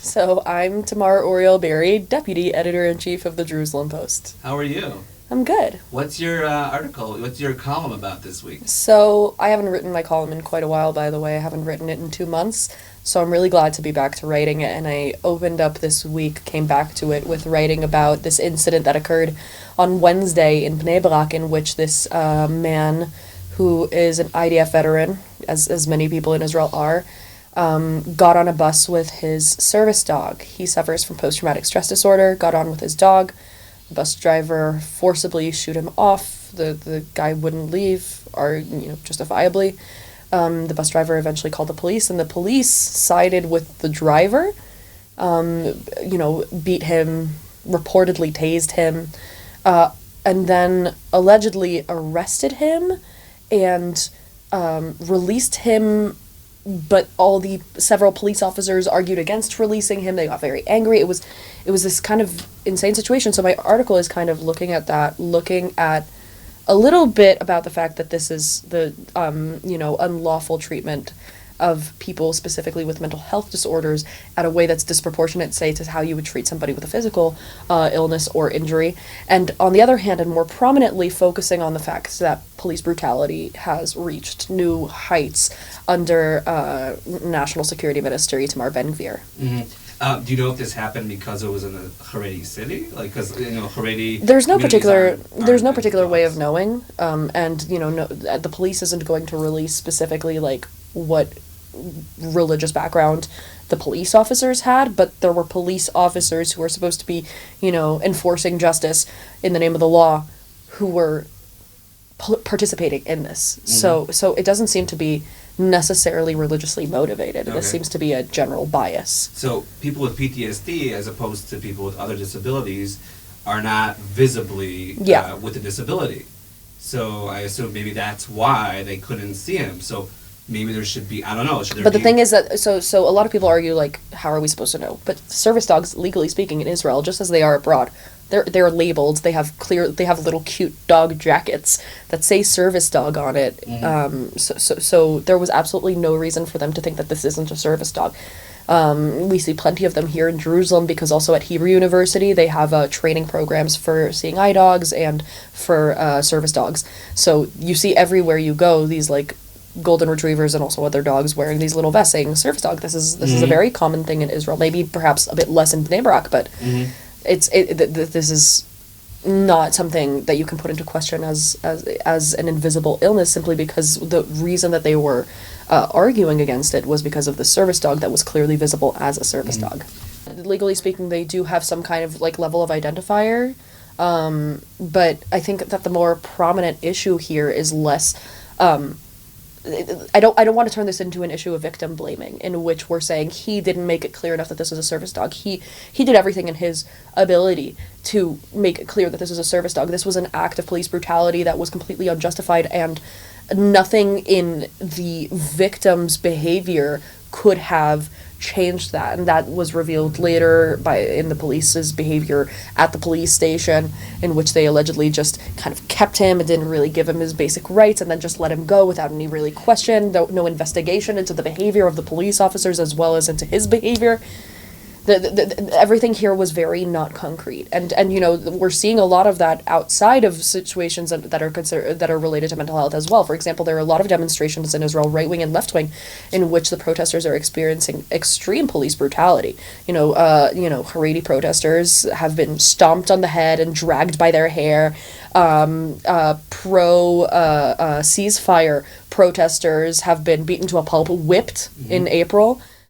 So I'm Tamar Uriel-Beeri, Deputy Editor-in-Chief of the Jerusalem Post. How are you? I'm good. What's your article? What's your column about this week? So I haven't written my column in quite a while, by the way. I haven't written it in 2 months, so I'm really glad to be back to writing it. And I opened up this week, came back to it with writing about this incident that occurred on Wednesday in Bnei Brak, in which this man who is an IDF veteran, as many people in Israel are, got on a bus with his service dog. He suffers from post-traumatic stress disorder, got on with his dog. The bus driver forcibly shooed him off. The guy wouldn't leave, justifiably. The bus driver eventually called the police, and the police sided with the driver, beat him, reportedly tased him, and then allegedly arrested him and released him. But several police officers argued against releasing him. They got very angry. It was this kind of insane situation. So my article is kind of looking at that, looking at a little bit about the fact that this is the unlawful treatment of people specifically with mental health disorders at a way that's disproportionate, say, to how you would treat somebody with a physical illness or injury. And on the other hand, and more prominently, focusing on the fact that police brutality has reached new heights under National Security Minister Tamar Ben-Gvir. Mm-hmm. Do you know if this happened because it was in a Haredi city? Like, because Haredi. There's no particular way of knowing, the police isn't going to release specifically like what religious background the police officers had, but there were police officers who were supposed to be, enforcing justice in the name of the law, who were participating in this. Mm-hmm. So it doesn't seem to be necessarily religiously motivated. Okay. This seems to be a general bias. So people with PTSD, as opposed to people with other disabilities, are not visibly with a disability. So I assume maybe that's why they couldn't see him. So maybe there should be, I don't know. But the thing is that, so a lot of people argue, like, how are we supposed to know? But service dogs, legally speaking, in Israel, just as they are abroad, they're labeled. They have little cute dog jackets that say service dog on it. Mm-hmm. So there was absolutely no reason for them to think that this isn't a service dog. We see plenty of them here in Jerusalem, because also at Hebrew University they have training programs for seeing eye dogs and for service dogs. So you see everywhere you go these like golden retrievers and also other dogs wearing these little vests saying service dog. This is a very common thing in Israel. Maybe perhaps a bit less in Bnei Brak, but this is not something that you can put into question as an invisible illness, simply because the reason that they were arguing against it was because of the service dog that was clearly visible as a service dog. Legally speaking, they do have some kind of like level of identifier, but I think that the more prominent issue here is less. I don't want to turn this into an issue of victim blaming, in which we're saying he didn't make it clear enough that this was a service dog. He did everything in his ability to make it clear that this was a service dog. This was an act of police brutality that was completely unjustified, and nothing in the victim's behavior could have changed that. And that was revealed later in the police's behavior at the police station, in which they allegedly just kind of kept him and didn't really give him his basic rights, and then just let him go without any really question, no investigation into the behavior of the police officers as well as into his behavior. Everything here was very not concrete, and we're seeing a lot of that outside of situations that are related to mental health as well. For example, there are a lot of demonstrations in Israel, right wing and left wing, in which the protesters are experiencing extreme police brutality. Haredi protesters have been stomped on the head and dragged by their hair. Ceasefire protesters have been beaten to a pulp, whipped in April.